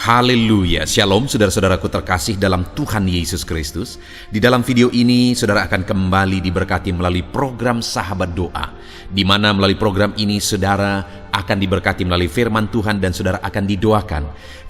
Haleluya, Shalom saudara-saudaraku terkasih dalam Tuhan Yesus Kristus. Di dalam video ini saudara akan kembali diberkati melalui program Sahabat Doa, di mana melalui program ini saudara akan diberkati melalui firman Tuhan dan saudara akan didoakan.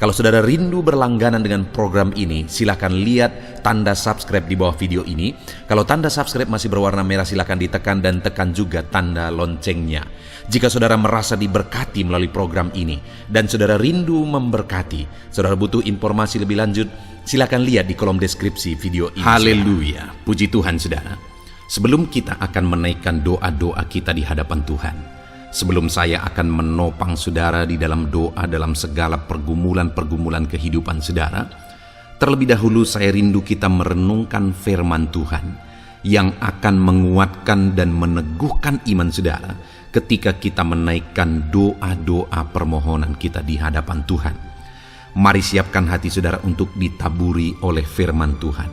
Kalau saudara rindu berlangganan dengan program ini, silakan lihat tanda subscribe di bawah video ini. Kalau tanda subscribe masih berwarna merah, silakan ditekan dan tekan juga tanda loncengnya. Jika saudara merasa diberkati melalui program ini dan saudara rindu memberkati, saudara butuh informasi lebih lanjut, silakan lihat di kolom deskripsi video ini. Haleluya, puji Tuhan saudara. Sebelum kita akan menaikkan doa-doa kita di hadapan Tuhan, sebelum saya akan menopang saudara di dalam doa dalam segala pergumulan-pergumulan kehidupan saudara, terlebih dahulu saya rindu kita merenungkan firman Tuhan yang akan menguatkan dan meneguhkan iman saudara ketika kita menaikkan doa-doa permohonan kita di hadapan Tuhan. Mari siapkan hati saudara untuk ditaburi oleh firman Tuhan.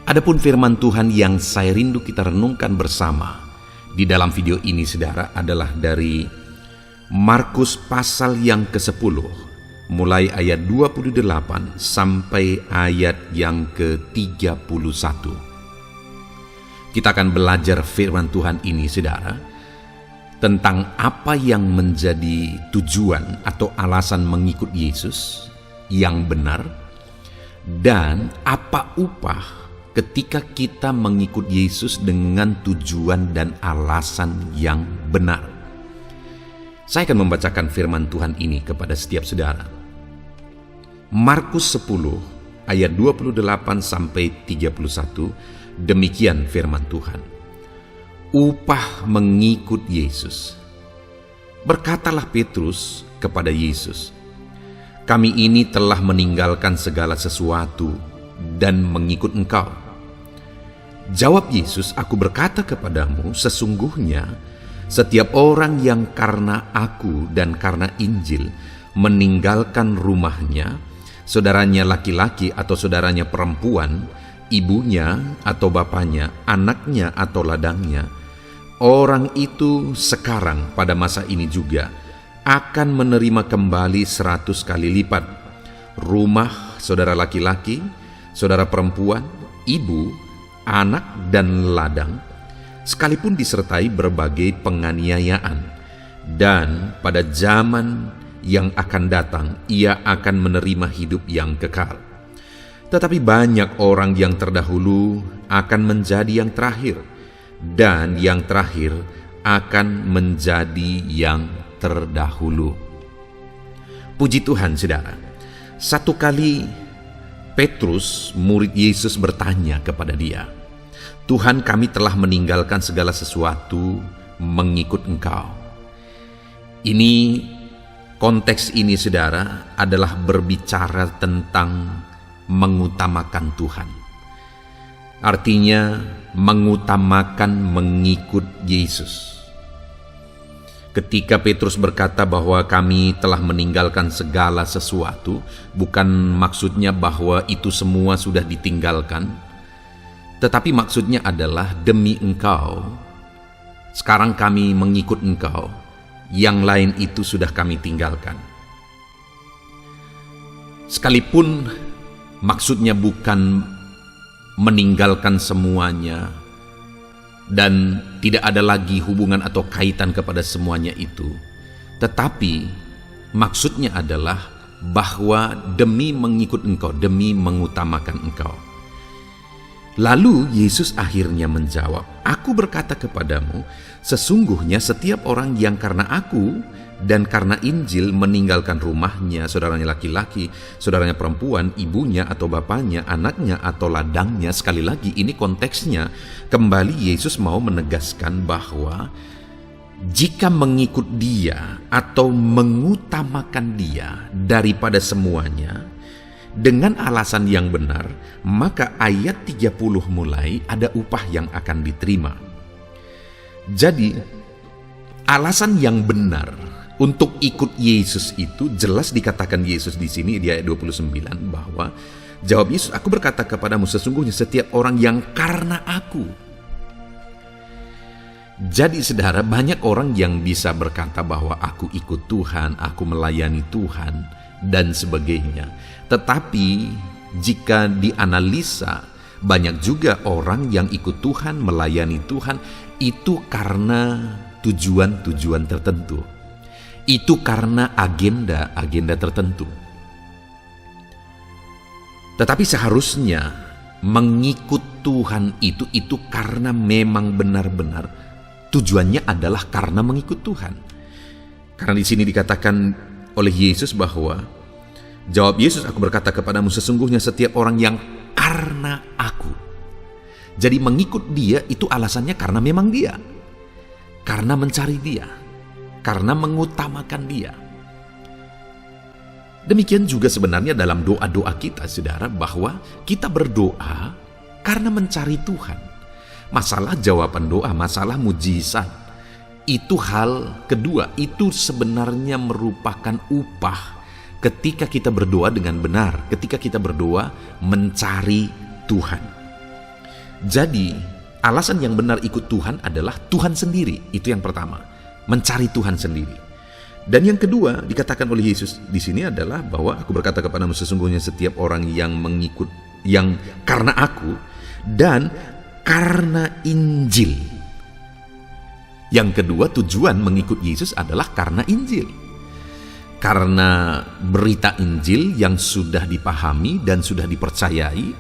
Adapun firman Tuhan yang saya rindu kita renungkan bersama di dalam video ini saudara adalah dari Markus pasal yang ke-10, mulai ayat 28 sampai ayat yang ke-31. Kita akan belajar firman Tuhan ini saudara, tentang apa yang menjadi tujuan atau alasan mengikut Yesus yang benar, dan apa upah ketika kita mengikut Yesus dengan tujuan dan alasan yang benar. Saya akan membacakan firman Tuhan ini kepada setiap saudara. Markus 10 ayat 28 sampai 31, demikian firman Tuhan. Upah mengikut Yesus. Berkatalah Petrus kepada Yesus, "Kami ini telah meninggalkan segala sesuatu dan mengikut Engkau." Jawab Yesus, "Aku berkata kepadamu, sesungguhnya setiap orang yang karena Aku dan karena Injil meninggalkan rumahnya, saudaranya laki-laki atau saudaranya perempuan, ibunya atau bapaknya, anaknya atau ladangnya, orang itu sekarang pada masa ini juga akan menerima kembali 100 kali lipat rumah saudara laki-laki, saudara perempuan, ibu, anak dan ladang, sekalipun disertai berbagai penganiayaan. Dan pada zaman yang akan datang ia akan menerima hidup yang kekal. Tetapi banyak orang yang terdahulu akan menjadi yang terakhir, dan yang terakhir akan menjadi yang terdahulu." Puji Tuhan saudara. Satu kali Petrus, murid Yesus, bertanya kepada dia, "Tuhan, kami telah meninggalkan segala sesuatu mengikut Engkau." Ini, konteks ini saudara adalah berbicara tentang mengutamakan Tuhan. Artinya mengutamakan mengikut Yesus. Ketika Petrus berkata bahwa kami telah meninggalkan segala sesuatu, bukan maksudnya bahwa itu semua sudah ditinggalkan, tetapi maksudnya adalah demi Engkau, sekarang kami mengikut Engkau, yang lain itu sudah kami tinggalkan. Sekalipun maksudnya bukan meninggalkan semuanya dan tidak ada lagi hubungan atau kaitan kepada semuanya itu, tetapi maksudnya adalah bahwa demi mengikut Engkau, demi mengutamakan Engkau. Lalu Yesus akhirnya menjawab, "Aku berkata kepadamu, sesungguhnya setiap orang yang karena Aku dan karena Injil meninggalkan rumahnya, saudaranya laki-laki, saudaranya perempuan, ibunya atau bapaknya, anaknya atau ladangnya." Sekali lagi ini konteksnya, kembali Yesus mau menegaskan bahwa jika mengikut Dia atau mengutamakan Dia daripada semuanya dengan alasan yang benar, maka ayat 30 mulai ada upah yang akan diterima. Jadi alasan yang benar untuk ikut Yesus itu jelas dikatakan Yesus di sini di ayat 29 bahwa jawab Yesus, "Aku berkata kepadamu, sesungguhnya setiap orang yang karena Aku." Jadi saudara, banyak orang yang bisa berkata bahwa aku ikut Tuhan, aku melayani Tuhan, dan sebagainya. Tetapi jika dianalisa, banyak juga orang yang ikut Tuhan, melayani Tuhan, itu karena tujuan-tujuan tertentu. Itu karena agenda-agenda tertentu. Tetapi seharusnya mengikut Tuhan itu karena memang benar-benar tujuannya adalah karena mengikut Tuhan. Karena di sini dikatakan oleh Yesus bahwa, jawab Yesus, aku berkata kepadamu, sesungguhnya setiap orang yang karena aku. Jadi mengikut dia itu alasannya karena memang dia. Karena mencari dia. Karena mengutamakan dia. Demikian juga sebenarnya dalam doa-doa kita, saudara, bahwa kita berdoa karena mencari Tuhan. Masalah jawaban doa, masalah mujizat, itu hal kedua. Itu sebenarnya merupakan upah ketika kita berdoa dengan benar, ketika kita berdoa mencari Tuhan. Jadi, alasan yang benar ikut Tuhan adalah Tuhan sendiri. Itu yang pertama, mencari Tuhan sendiri. Dan yang kedua dikatakan oleh Yesus di sini adalah bahwa aku berkata kepadamu, sesungguhnya setiap orang yang mengikut, yang karena aku dan karena Injil. Yang kedua, tujuan mengikut Yesus adalah karena Injil. Karena berita Injil yang sudah dipahami dan sudah dipercayai,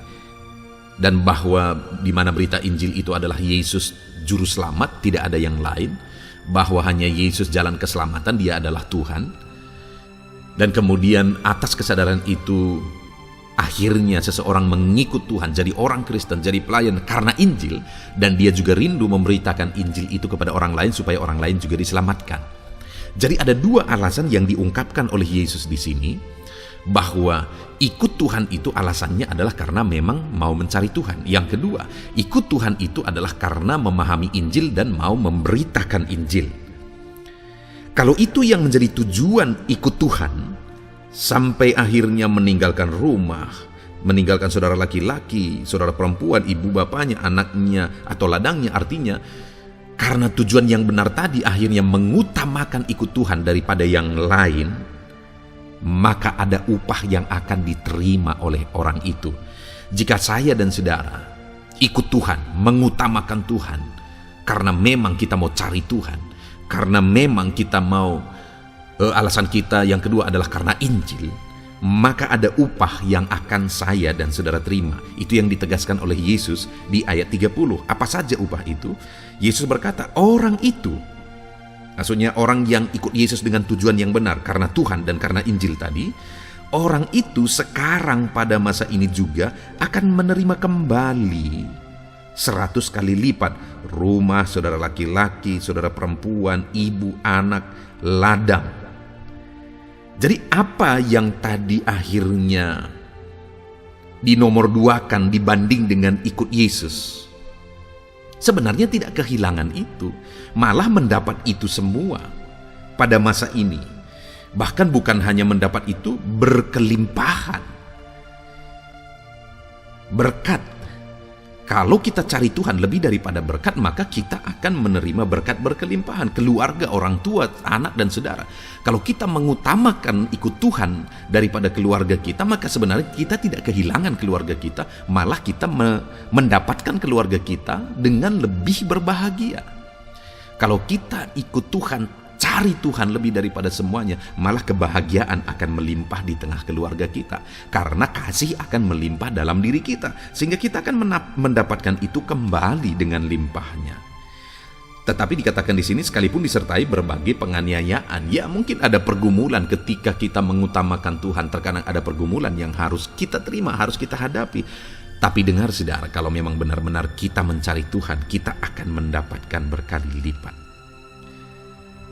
dan bahwa di mana berita Injil itu adalah Yesus juru selamat, tidak ada yang lain, bahwa hanya Yesus jalan keselamatan, dia adalah Tuhan. Dan kemudian atas kesadaran itu akhirnya seseorang mengikut Tuhan, jadi orang Kristen, jadi pelayan karena Injil, dan dia juga rindu memberitakan Injil itu kepada orang lain supaya orang lain juga diselamatkan. Jadi ada dua alasan yang diungkapkan oleh Yesus di sini, bahwa ikut Tuhan itu alasannya adalah karena memang mau mencari Tuhan. Yang kedua, ikut Tuhan itu adalah karena memahami Injil dan mau memberitakan Injil. Kalau itu yang menjadi tujuan ikut Tuhan, sampai akhirnya meninggalkan rumah, meninggalkan saudara laki-laki, saudara perempuan, ibu bapaknya, anaknya, atau ladangnya, artinya karena tujuan yang benar tadi akhirnya mengutamakan ikut Tuhan daripada yang lain, maka ada upah yang akan diterima oleh orang itu. Jika saya dan saudara ikut Tuhan, mengutamakan Tuhan, karena memang kita mau cari Tuhan, karena memang kita mau, alasan kita yang kedua adalah karena Injil, maka ada upah yang akan saya dan saudara terima. Itu yang ditegaskan oleh Yesus di ayat 30. Apa saja upah itu? Yesus berkata, orang itu, maksudnya orang yang ikut Yesus dengan tujuan yang benar, karena Tuhan dan karena Injil tadi, orang itu sekarang pada masa ini juga akan menerima kembali 100 kali lipat rumah, saudara laki-laki, saudara perempuan, ibu, anak, ladang. Jadi apa yang tadi akhirnya dinomorduakan dibanding dengan ikut Yesus, sebenarnya tidak kehilangan itu, malah mendapat itu semua pada masa ini. Bahkan bukan hanya mendapat itu, berkelimpahan berkat. Kalau kita cari Tuhan lebih daripada berkat, maka kita akan menerima berkat berkelimpahan, keluarga, orang tua, anak, dan saudara. Kalau kita mengutamakan ikut Tuhan daripada keluarga kita, maka sebenarnya kita tidak kehilangan keluarga kita, malah kita mendapatkan keluarga kita dengan lebih berbahagia. Kalau kita ikut Tuhan, cari Tuhan lebih daripada semuanya, malah kebahagiaan akan melimpah di tengah keluarga kita, karena kasih akan melimpah dalam diri kita, sehingga kita akan mendapatkan itu kembali dengan limpahnya. Tetapi dikatakan di sini, sekalipun disertai berbagai penganiayaan, ya mungkin ada pergumulan ketika kita mengutamakan Tuhan, terkadang ada pergumulan yang harus kita terima, harus kita hadapi. Tapi dengar saudara, kalau memang benar-benar kita mencari Tuhan, kita akan mendapatkan berkali lipat.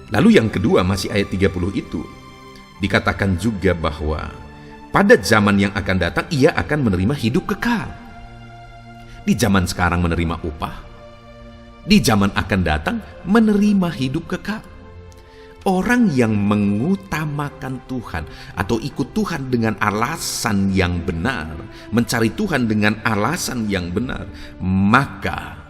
Lalu yang kedua, masih ayat 30 itu, dikatakan juga bahwa pada zaman yang akan datang ia akan menerima hidup kekal. Di zaman sekarang menerima upah, di zaman akan datang menerima hidup kekal. Orang yang mengutamakan Tuhan atau ikut Tuhan dengan alasan yang benar, mencari Tuhan dengan alasan yang benar, maka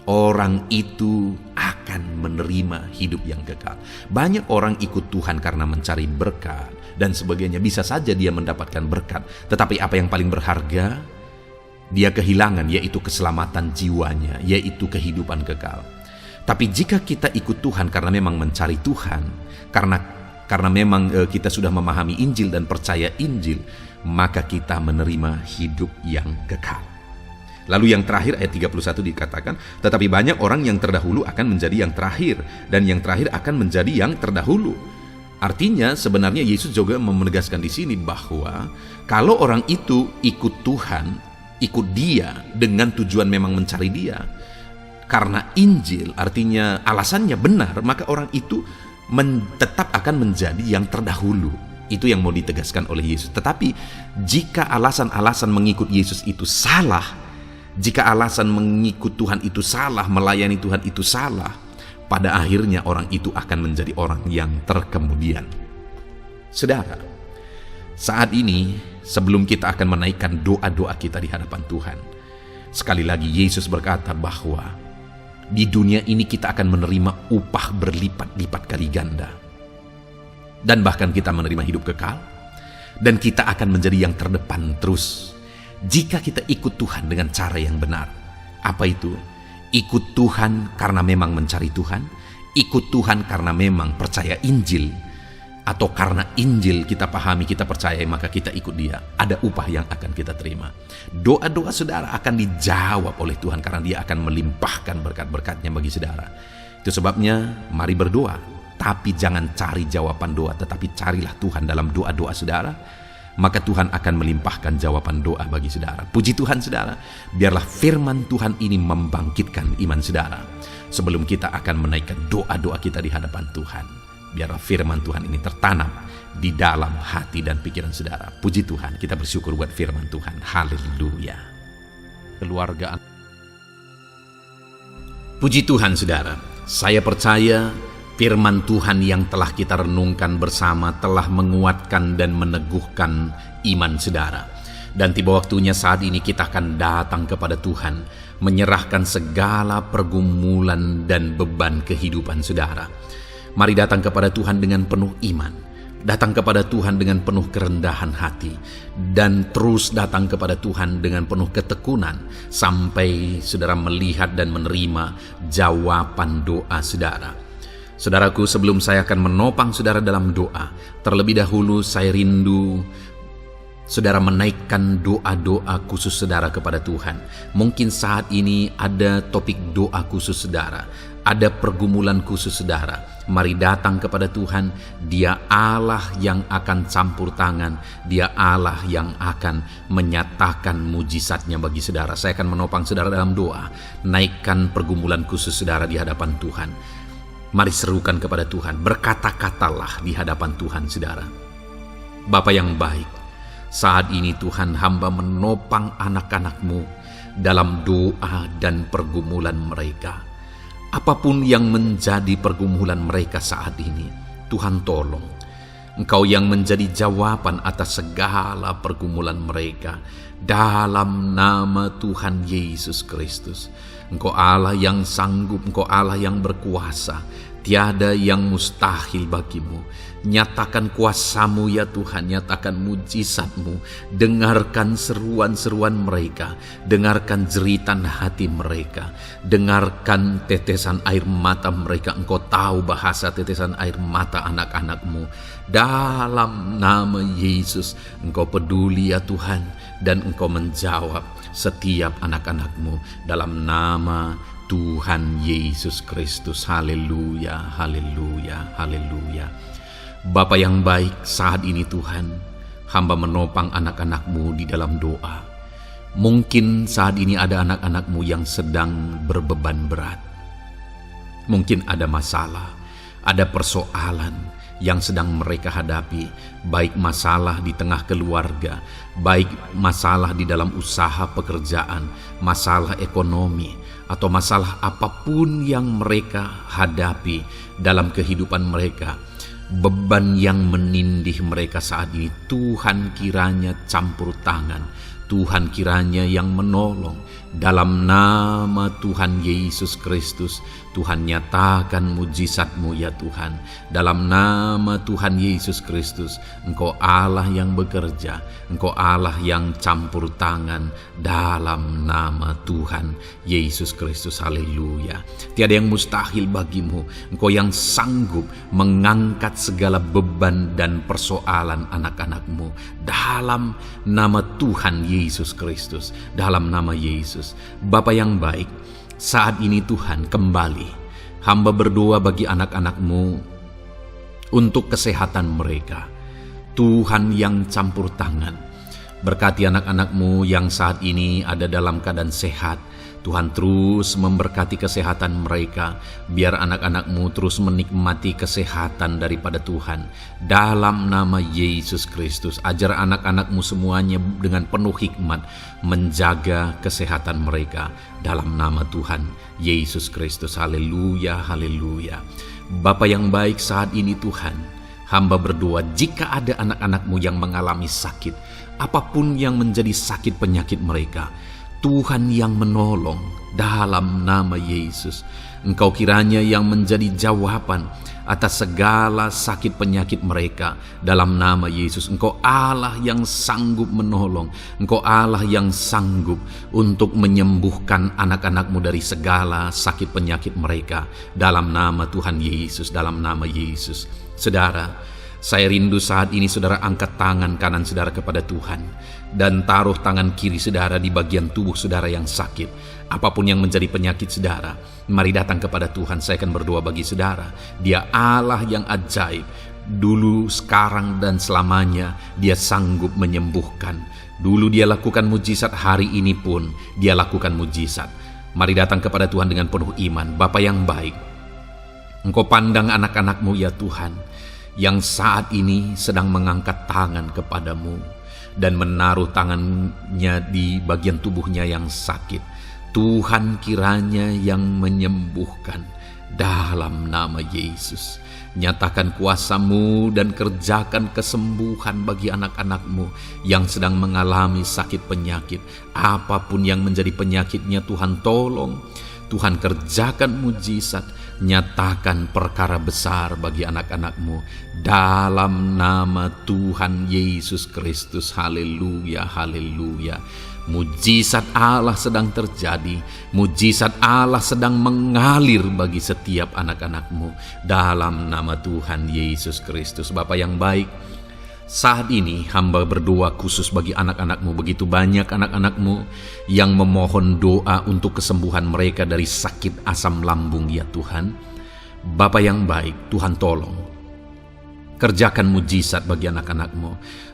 orang itu akan menerima hidup yang kekal. Banyak orang ikut Tuhan karena mencari berkat, dan sebagainya. Bisa saja dia mendapatkan berkat, tetapi apa yang paling berharga dia kehilangan, yaitu keselamatan jiwanya, yaitu kehidupan kekal. Tapi jika kita ikut Tuhan karena memang mencari Tuhan, karena memang kita sudah memahami Injil dan percaya Injil, maka kita menerima hidup yang kekal. Lalu yang terakhir ayat 31 dikatakan, tetapi banyak orang yang terdahulu akan menjadi yang terakhir, dan yang terakhir akan menjadi yang terdahulu. Artinya sebenarnya Yesus juga menegaskan di sini bahwa kalau orang itu ikut Tuhan, ikut Dia dengan tujuan memang mencari Dia, karena Injil artinya alasannya benar, maka orang itu tetap akan menjadi yang terdahulu. Itu yang mau ditegaskan oleh Yesus. Tetapi jika alasan-alasan mengikut Yesus itu salah, jika alasan mengikut Tuhan itu salah, melayani Tuhan itu salah, pada akhirnya orang itu akan menjadi orang yang terkemudian. Saudara, saat ini sebelum kita akan menaikkan doa-doa kita di hadapan Tuhan, sekali lagi Yesus berkata bahwa di dunia ini kita akan menerima upah berlipat-lipat kali ganda. Dan bahkan kita menerima hidup kekal. Dan kita akan menjadi yang terdepan terus jika kita ikut Tuhan dengan cara yang benar. Apa itu? Ikut Tuhan karena memang mencari Tuhan, ikut Tuhan karena memang percaya Injil, atau karena Injil kita pahami, kita percaya, maka kita ikut Dia. Ada upah yang akan kita terima. Doa-doa saudara akan dijawab oleh Tuhan karena Dia akan melimpahkan berkat-berkatnya bagi saudara. Itu sebabnya mari berdoa, tapi jangan cari jawaban doa, tetapi carilah Tuhan dalam doa-doa saudara, maka Tuhan akan melimpahkan jawaban doa bagi saudara. Puji Tuhan saudara, biarlah firman Tuhan ini membangkitkan iman saudara. Sebelum kita akan menaikkan doa-doa kita di hadapan Tuhan, biarlah firman Tuhan ini tertanam di dalam hati dan pikiran saudara. Puji Tuhan, kita bersyukur buat firman Tuhan. Haleluya. Keluargaan. Puji Tuhan saudara, saya percaya firman Tuhan yang telah kita renungkan bersama telah menguatkan dan meneguhkan iman saudara. Dan tiba waktunya saat ini kita akan datang kepada Tuhan, menyerahkan segala pergumulan dan beban kehidupan saudara. Mari datang kepada Tuhan dengan penuh iman, datang kepada Tuhan dengan penuh kerendahan hati, dan terus datang kepada Tuhan dengan penuh ketekunan sampai saudara melihat dan menerima jawaban doa saudara. Saudaraku, sebelum saya akan menopang saudara dalam doa, terlebih dahulu saya rindu saudara menaikkan doa-doa khusus saudara kepada Tuhan. Mungkin saat ini ada topik doa khusus saudara, ada pergumulan khusus saudara. Mari datang kepada Tuhan. Dia Allah yang akan campur tangan, Dia Allah yang akan menyatakan mujizatnya bagi saudara. Saya akan menopang saudara dalam doa. Naikkan pergumulan khusus saudara di hadapan Tuhan. Mari serukan kepada Tuhan, berkata-katalah di hadapan Tuhan saudara. Bapa yang baik, saat ini Tuhan, hamba menopang anak-anak-Mu dalam doa dan pergumulan mereka. Apapun yang menjadi pergumulan mereka saat ini, Tuhan tolong. Engkau yang menjadi jawaban atas segala pergumulan mereka. Dalam nama Tuhan Yesus Kristus. Engkau Allah yang sanggup, Engkau Allah yang berkuasa. Tiada yang mustahil bagimu. Nyatakan kuasa-Mu ya Tuhan, nyatakan mujizat-Mu. Dengarkan seruan-seruan mereka, dengarkan jeritan hati mereka, dengarkan tetesan air mata mereka. Engkau tahu bahasa tetesan air mata anak-anak-Mu. Dalam nama Yesus, Engkau peduli ya Tuhan, dan Engkau menjawab setiap anak-anak-Mu dalam nama Tuhan Yesus Kristus. Haleluya, haleluya, haleluya. Bapa yang baik, saat ini Tuhan, hamba menopang anak-anak-Mu di dalam doa. Mungkin saat ini ada anak-anak-Mu yang sedang berbeban berat. Mungkin ada masalah, ada persoalan yang sedang mereka hadapi, baik masalah di tengah keluarga, baik masalah di dalam usaha pekerjaan, masalah ekonomi, atau masalah apapun yang mereka hadapi dalam kehidupan mereka. Beban yang menindih mereka saat ini, Tuhan kiranya campur tangan, Tuhan kiranya yang menolong. Dalam nama Tuhan Yesus Kristus, Tuhan nyatakan mujizat-Mu ya Tuhan. Dalam nama Tuhan Yesus Kristus, Engkau Allah yang bekerja, Engkau Allah yang campur tangan. Dalam nama Tuhan Yesus Kristus, haleluya. Tiada yang mustahil bagimu. Engkau yang sanggup mengangkat segala beban dan persoalan anak-anak-Mu. Dalam nama Tuhan Yesus Kristus, dalam nama Yesus. Bapa yang baik, saat ini Tuhan kembali hamba berdoa bagi anak-anak-Mu untuk kesehatan mereka. Tuhan yang campur tangan, berkati anak-anak-Mu yang saat ini ada dalam keadaan sehat. Tuhan terus memberkati kesehatan mereka, biar anak-anak-Mu terus menikmati kesehatan daripada Tuhan. Dalam nama Yesus Kristus, ajar anak-anak-Mu semuanya dengan penuh hikmat menjaga kesehatan mereka. Dalam nama Tuhan Yesus Kristus, haleluya, haleluya. Bapa yang baik, saat ini Tuhan, hamba berdoa jika ada anak-anak-Mu yang mengalami sakit, apapun yang menjadi sakit penyakit mereka, Tuhan yang menolong. Dalam nama Yesus, Engkau kiranya yang menjadi jawaban atas segala sakit penyakit mereka. Dalam nama Yesus, Engkau Allah yang sanggup menolong. Engkau Allah yang sanggup untuk menyembuhkan anak-anak-Mu dari segala sakit penyakit mereka. Dalam nama Tuhan Yesus, dalam nama Yesus. Saudara, saya rindu saat ini saudara angkat tangan kanan saudara kepada Tuhan dan taruh tangan kiri saudara di bagian tubuh saudara yang sakit. Apapun yang menjadi penyakit saudara, mari datang kepada Tuhan. Saya akan berdoa bagi saudara. Dia Allah yang ajaib. Dulu, sekarang, dan selamanya Dia sanggup menyembuhkan. Dulu Dia lakukan mujizat, hari ini pun Dia lakukan mujizat. Mari datang kepada Tuhan dengan penuh iman. Bapa yang baik, Engkau pandang anak-anak-Mu ya Tuhan, yang saat ini sedang mengangkat tangan kepadamu dan menaruh tangannya di bagian tubuhnya yang sakit. Tuhan kiranya yang menyembuhkan. Dalam nama Yesus, nyatakan kuasa-Mu dan kerjakan kesembuhan bagi anak-anak-Mu yang sedang mengalami sakit penyakit. Apapun yang menjadi penyakitnya, Tuhan tolong. Tuhan kerjakan mujizat, nyatakan perkara besar bagi anak-anak-Mu. Dalam nama Tuhan Yesus Kristus, haleluya, haleluya. Mujizat Allah sedang terjadi, mujizat Allah sedang mengalir bagi setiap anak-anak-Mu. Dalam nama Tuhan Yesus Kristus. Bapa yang baik, saat ini hamba berdoa khusus bagi anak-anak-Mu. Begitu banyak anak-anak-Mu yang memohon doa untuk kesembuhan mereka dari sakit asam lambung ya Tuhan. Bapa yang baik, Tuhan tolong. Kerjakan mujizat bagi anak-anak-Mu.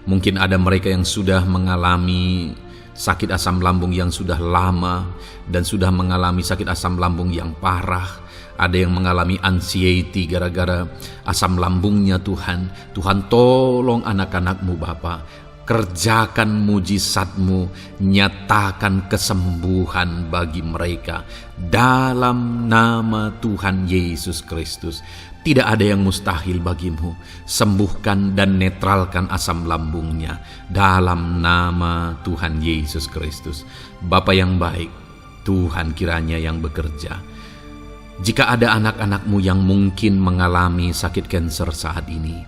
Mungkin ada mereka yang sudah mengalami sakit asam lambung yang sudah lama dan sudah mengalami sakit asam lambung yang parah. Ada yang mengalami anxiety gara-gara asam lambungnya Tuhan. Tuhan tolong anak-anak-Mu Bapa. Kerjakan mujizat-Mu, nyatakan kesembuhan bagi mereka. Dalam nama Tuhan Yesus Kristus. Tidak ada yang mustahil bagimu. Sembuhkan dan netralkan asam lambungnya. Dalam nama Tuhan Yesus Kristus. Bapa yang baik, Tuhan kiranya yang bekerja. Jika ada anak-anak-Mu yang mungkin mengalami sakit kanker saat ini,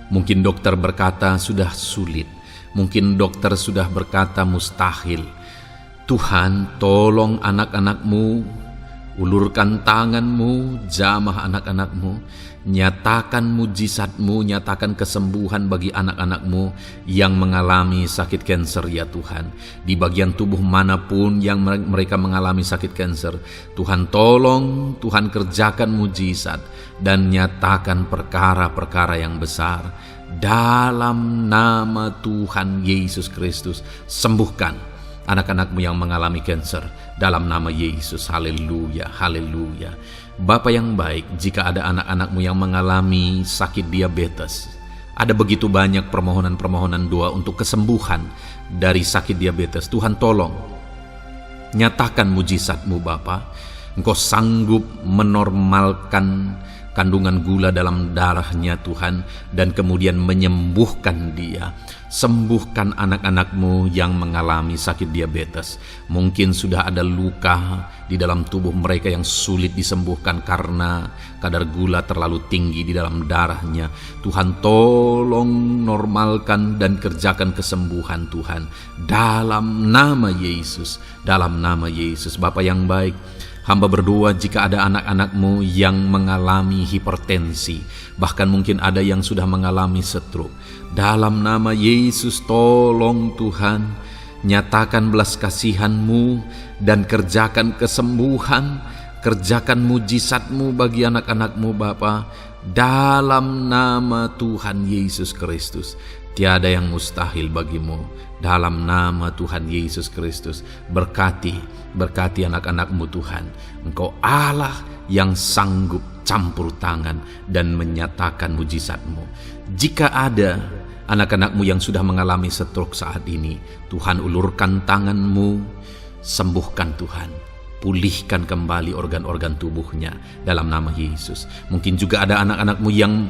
mungkin dokter berkata sudah sulit, mungkin dokter sudah berkata mustahil. Tuhan, tolong anak-anak-Mu, ulurkan tangan-Mu, jamah anak-anak-Mu, nyatakan mujizat-Mu, nyatakan kesembuhan bagi anak-anak-Mu yang mengalami sakit kanker ya Tuhan. Di bagian tubuh manapun yang mereka mengalami sakit kanker, Tuhan tolong, Tuhan kerjakan mujizat dan nyatakan perkara-perkara yang besar. Dalam nama Tuhan Yesus Kristus, sembuhkan anak-anak-Mu yang mengalami kanker. Dalam nama Yesus, haleluya, haleluya. Bapa yang baik, jika ada anak-anak-Mu yang mengalami sakit diabetes, ada begitu banyak permohonan-permohonan doa untuk kesembuhan dari sakit diabetes. Tuhan tolong, nyatakan mujizat-Mu Bapa. Engkau sanggup menormalkan kandungan gula dalam darahnya Tuhan, dan kemudian menyembuhkan dia. Sembuhkan anak-anak-Mu yang mengalami sakit diabetes. Mungkin sudah ada luka di dalam tubuh mereka yang sulit disembuhkan karena kadar gula terlalu tinggi di dalam darahnya. Tuhan, tolong normalkan dan kerjakan kesembuhan Tuhan. Dalam nama Yesus, dalam nama Yesus. Bapa yang baik, hamba berdoa jika ada anak-anak-Mu yang mengalami hipertensi, bahkan mungkin ada yang sudah mengalami stroke. Dalam nama Yesus, tolong Tuhan, nyatakan belas kasihan-Mu dan kerjakan kesembuhan, kerjakan mujizat-Mu bagi anak-anak-Mu Bapa. Dalam nama Tuhan Yesus Kristus, tiada yang mustahil bagi-Mu. Dalam nama Tuhan Yesus Kristus, berkati anak-anak-Mu Tuhan. Engkau Allah yang sanggup campur tangan dan menyatakan mujizat-Mu. Jika ada anak-anak-Mu yang sudah mengalami stroke saat ini, Tuhan, ulurkan tangan-Mu, sembuhkan Tuhan. Pulihkan kembali organ-organ tubuhnya dalam nama Yesus. Mungkin juga ada anak-anak-Mu yang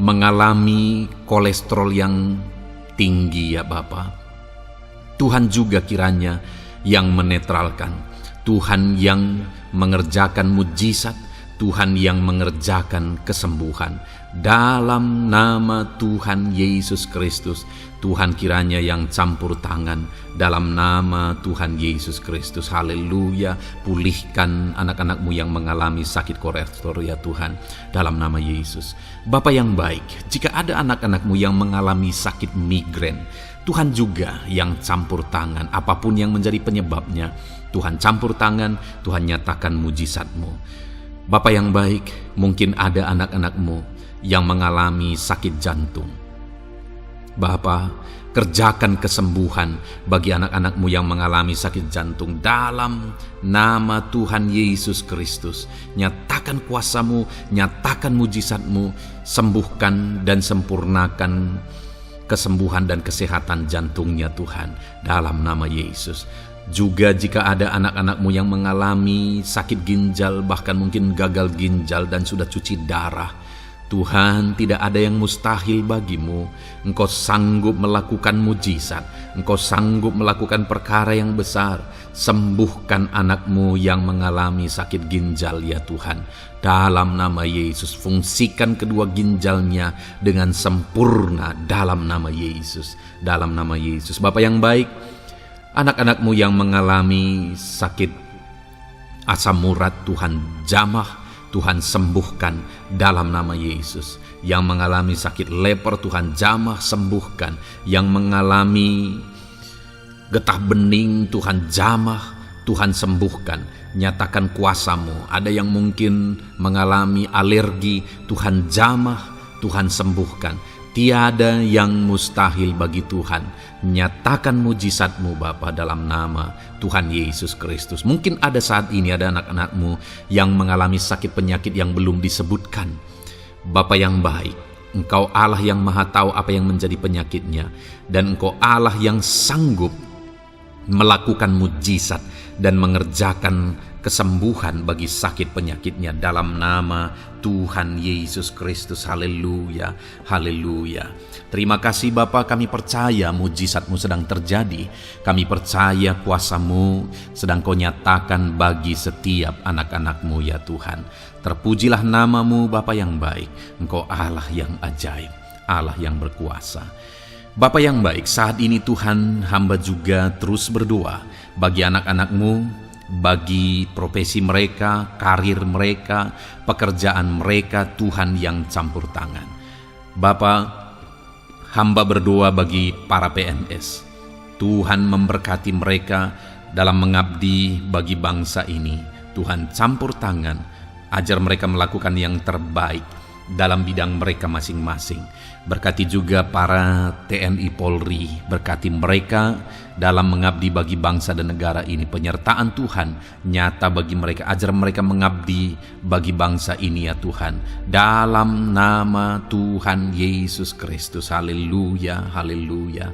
mengalami kolesterol yang tinggi ya Bapa. Tuhan juga kiranya yang menetralkan, Tuhan yang mengerjakan mujizat, Tuhan yang mengerjakan kesembuhan. Dalam nama Tuhan Yesus Kristus, Tuhan kiranya yang campur tangan. Dalam nama Tuhan Yesus Kristus, haleluya. Pulihkan anak-anak-Mu yang mengalami sakit kolesterol ya Tuhan, dalam nama Yesus. Bapa yang baik, jika ada anak-anak-Mu yang mengalami sakit migrain, Tuhan juga yang campur tangan. Apapun yang menjadi penyebabnya, Tuhan campur tangan, Tuhan nyatakan mujizat-Mu. Bapa yang baik, mungkin ada anak-anak-Mu yang mengalami sakit jantung. Bapa, kerjakan kesembuhan bagi anak-anak-Mu yang mengalami sakit jantung. Dalam nama Tuhan Yesus Kristus, nyatakan kuasa-Mu, nyatakan mujizat-Mu, sembuhkan dan sempurnakan kesembuhan dan kesehatan jantungnya Tuhan, dalam nama Yesus. Juga jika ada anak-anak-Mu yang mengalami sakit ginjal, bahkan mungkin gagal ginjal dan sudah cuci darah, Tuhan, tidak ada yang mustahil bagi-Mu. Engkau sanggup melakukan mujizat, Engkau sanggup melakukan perkara yang besar. Sembuhkan anak-Mu yang mengalami sakit ginjal ya Tuhan, dalam nama Yesus. Fungsikan kedua ginjalnya dengan sempurna dalam nama Yesus, dalam nama Yesus. Bapa yang baik, anak-anak-Mu yang mengalami sakit asam urat, Tuhan jamah, Tuhan sembuhkan dalam nama Yesus. Yang mengalami sakit leper, Tuhan jamah sembuhkan. Yang mengalami getah bening, Tuhan jamah, Tuhan sembuhkan. Nyatakan kuasa-Mu. Ada yang mungkin mengalami alergi, Tuhan jamah, Tuhan sembuhkan. Tiada yang mustahil bagi Tuhan. Nyatakan mujizat-Mu Bapa, dalam nama Tuhan Yesus Kristus. Mungkin ada saat ini ada anak-anak-Mu yang mengalami sakit penyakit yang belum disebutkan. Bapa yang baik, Engkau Allah yang maha tahu apa yang menjadi penyakitnya, dan Engkau Allah yang sanggup melakukan mujizat dan mengerjakan kesembuhan bagi sakit penyakitnya dalam nama Tuhan Yesus Kristus. Haleluya, haleluya. Terima kasih Bapa, kami percaya mujizat-Mu sedang terjadi. Kami percaya kuasa-Mu sedang Kau nyatakan bagi setiap anak-anak-Mu ya Tuhan. Terpujilah nama-Mu Bapa yang baik. Engkau Allah yang ajaib, Allah yang berkuasa. Bapa yang baik, saat ini Tuhan, hamba juga terus berdoa bagi anak-anak-Mu, bagi profesi mereka, karir mereka, pekerjaan mereka, Tuhan yang campur tangan. Bapa, hamba berdoa bagi para PNS. Tuhan memberkati mereka dalam mengabdi bagi bangsa ini. Tuhan campur tangan, ajar mereka melakukan yang terbaik dalam bidang mereka masing-masing. Berkati juga para TNI Polri, berkati mereka dalam mengabdi bagi bangsa dan negara ini. Penyertaan Tuhan nyata bagi mereka, ajar mereka mengabdi bagi bangsa ini ya Tuhan, dalam nama Tuhan Yesus Kristus. Haleluya, haleluya.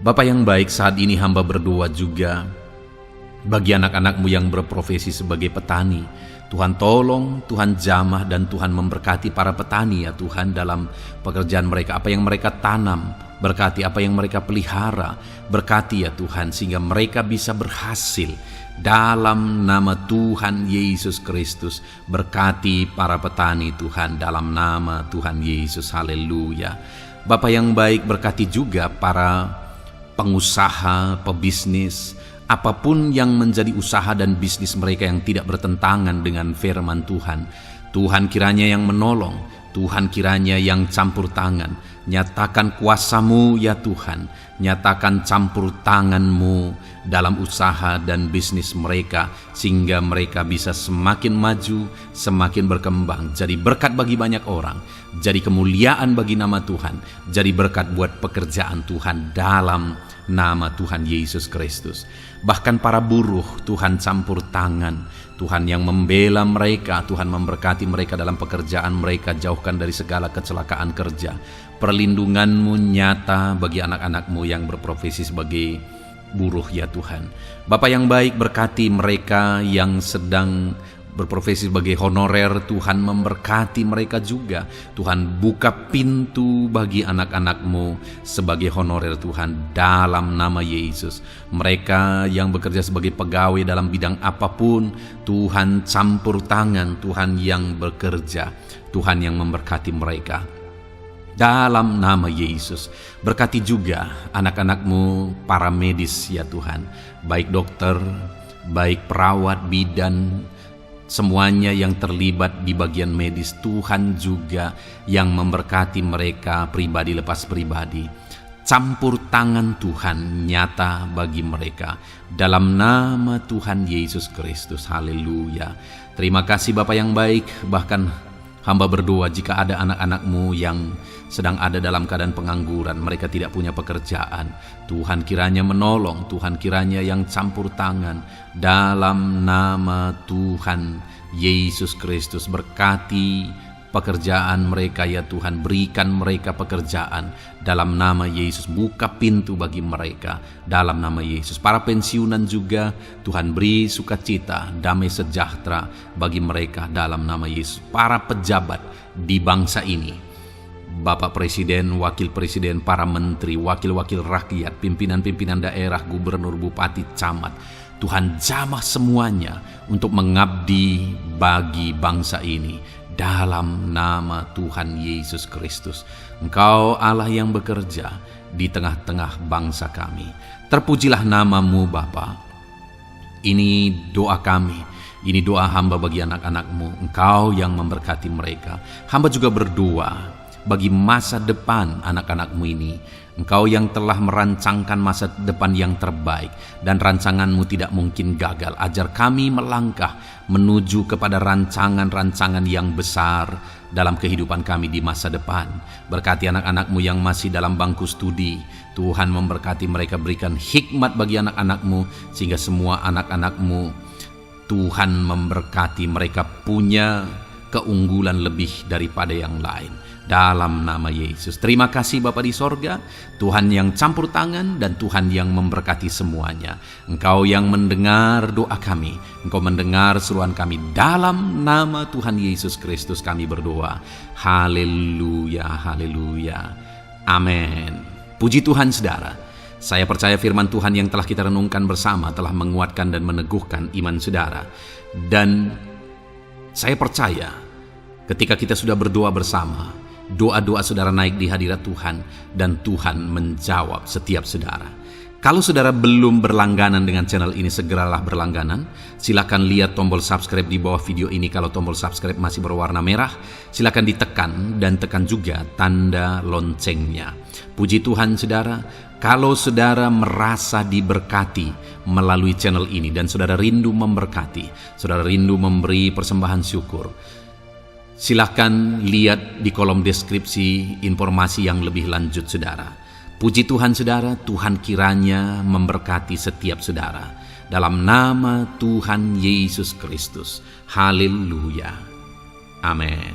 Bapa yang baik, saat ini hamba berdoa juga Bagi anak-anak-Mu yang berprofesi sebagai petani, Tuhan tolong, Tuhan jamah, dan Tuhan memberkati para petani ya Tuhan dalam pekerjaan mereka. Apa yang mereka tanam, berkati apa yang mereka pelihara, berkati ya Tuhan, sehingga mereka bisa berhasil. Dalam nama Tuhan Yesus Kristus, berkati para petani Tuhan, dalam nama Tuhan Yesus, haleluya. Bapa yang baik, berkati juga para pengusaha, pebisnis, apapun yang menjadi usaha dan bisnis mereka yang tidak bertentangan dengan firman Tuhan. Tuhan kiranya yang menolong, Tuhan kiranya yang campur tangan. Nyatakan kuasa-Mu ya Tuhan, nyatakan campur tangan-Mu dalam usaha dan bisnis mereka, sehingga mereka bisa semakin maju, semakin berkembang, jadi berkat bagi banyak orang, jadi kemuliaan bagi nama Tuhan, jadi berkat buat pekerjaan Tuhan dalam nama Tuhan Yesus Kristus. Bahkan para buruh, Tuhan campur tangan, Tuhan yang membela mereka, Tuhan memberkati mereka dalam pekerjaan mereka, jauhkan dari segala kecelakaan kerja. Perlindungan-Mu nyata bagi anak-anak-Mu yang berprofesi sebagai buruh ya Tuhan. Bapa yang baik, berkati mereka yang sedang berprofesi sebagai honorer, Tuhan memberkati mereka juga. Tuhan buka pintu bagi anak-anak-Mu sebagai honorer Tuhan dalam nama Yesus. Mereka yang bekerja sebagai pegawai dalam bidang apapun, Tuhan campur tangan, Tuhan yang bekerja, Tuhan yang memberkati mereka dalam nama Yesus. Berkati juga anak-anak-Mu para medis ya Tuhan, baik dokter, baik perawat, bidan, semuanya yang terlibat di bagian medis, Tuhan juga yang memberkati mereka pribadi lepas pribadi. Campur tangan Tuhan nyata bagi mereka dalam nama Tuhan Yesus Kristus, haleluya. Terima kasih Bapa yang baik. Bahkan hamba berdoa jika ada anak-anak-Mu yang sedang ada dalam keadaan pengangguran, mereka tidak punya pekerjaan, Tuhan kiranya menolong, Tuhan kiranya yang campur tangan dalam nama Tuhan Yesus Kristus. Berkati pekerjaan mereka ya Tuhan, berikan mereka pekerjaan dalam nama Yesus, buka pintu bagi mereka dalam nama Yesus. Para pensiunan juga Tuhan beri sukacita, damai sejahtera bagi mereka dalam nama Yesus. Para pejabat di bangsa ini, Bapak Presiden, Wakil Presiden, para menteri, wakil-wakil rakyat, pimpinan-pimpinan daerah, gubernur, bupati, camat, Tuhan jamah semuanya untuk mengabdi bagi bangsa ini dalam nama Tuhan Yesus Kristus. Engkau Allah yang bekerja di tengah-tengah bangsa kami. Terpujilah nama-Mu Bapa. Ini doa kami, ini doa hamba bagi anak-anak-Mu. Engkau yang memberkati mereka. Hamba juga berdoa bagi masa depan anak-anak-Mu ini. Engkau yang telah merancangkan masa depan yang terbaik, dan rancangan-Mu tidak mungkin gagal. Ajar kami melangkah menuju kepada rancangan-rancangan yang besar dalam kehidupan kami di masa depan. Berkati anak-anak-Mu yang masih dalam bangku studi. Tuhan memberkati mereka, berikan hikmat bagi anak-anak-Mu, sehingga semua anak-anak-Mu, Tuhan memberkati mereka punya keunggulan lebih daripada yang lain dalam nama Yesus. Terima kasih Bapa di sorga, Tuhan yang campur tangan dan Tuhan yang memberkati semuanya. Engkau yang mendengar doa kami, Engkau mendengar seruan kami, dalam nama Tuhan Yesus Kristus kami berdoa. Haleluya, haleluya, amin. Puji Tuhan saudara, saya percaya firman Tuhan yang telah kita renungkan bersama telah menguatkan dan meneguhkan iman saudara. Dan saya percaya ketika kita sudah berdoa bersama, doa-doa saudara naik di hadirat Tuhan, dan Tuhan menjawab setiap saudara. Kalau saudara belum berlangganan dengan channel ini, segeralah berlangganan. Silakan lihat tombol subscribe di bawah video ini. Kalau tombol subscribe masih berwarna merah, silakan ditekan dan tekan juga tanda loncengnya. Puji Tuhan saudara, kalau saudara merasa diberkati melalui channel ini dan saudara rindu memberkati, saudara rindu memberi persembahan syukur, silakan lihat di kolom deskripsi informasi yang lebih lanjut saudara. Puji Tuhan saudara, Tuhan kiranya memberkati setiap saudara. Dalam nama Tuhan Yesus Kristus. Haleluya. Amin.